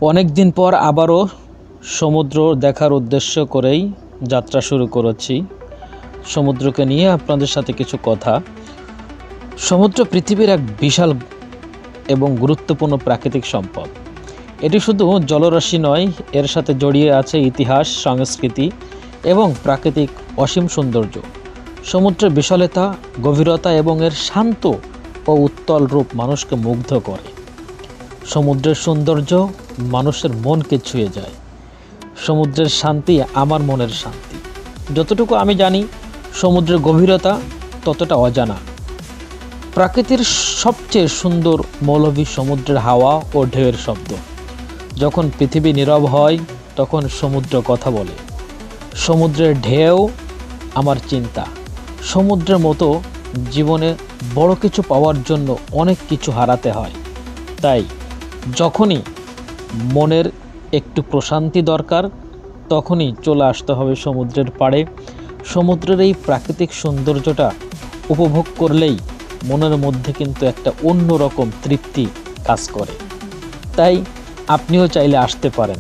অনেক দিন পর আবারও সমুদ্র দেখার উদ্দেশ্য করেই যাত্রা শুরু করেছি। সমুদ্রকে নিয়ে আপনাদের সাথে কিছু কথা। সমুদ্র পৃথিবীর এক বিশাল এবং গুরুত্বপূর্ণ প্রাকৃতিক সম্পদ। এটি শুধু জলরাশি নয়, এর সাথে জড়িয়ে আছে ইতিহাস, সংস্কৃতি এবং প্রাকৃতিক অসীম সৌন্দর্য। সমুদ্রের বিশালতা, গভীরতা এবং এর শান্ত ও উত্তাল রূপ মানুষকে মুগ্ধ করে। সমুদ্রের সৌন্দর্য মানুষের মনকে ছুঁয়ে যায়। সমুদ্রের শান্তি আমার মনের শান্তি। যতটুকু আমি জানি, সমুদ্রের গভীরতা ততটা অজানা। প্রকৃতির সবচেয়ে সুন্দর মৌলভী সমুদ্রের হাওয়া ও ঢেউয়ের শব্দ। যখন পৃথিবী নীরব হয়, তখন সমুদ্র কথা বলে। সমুদ্রের ঢেউ আমার চিন্তা। সমুদ্রের মতো জীবনে বড় কিছু পাওয়ার জন্য অনেক কিছু হারাতে হয়। তাই যখনই মনের একটু প্রশান্তি দরকার, তখনই চলে আসতে হবে সমুদ্রের পাড়ে। সমুদ্রের এই প্রাকৃতিক সৌন্দর্যটা উপভোগ করলেই মনের মধ্যে কিন্তু একটা অন্যরকম তৃপ্তি কাজ করে। তাই আপনিও চাইলে আসতে পারেন।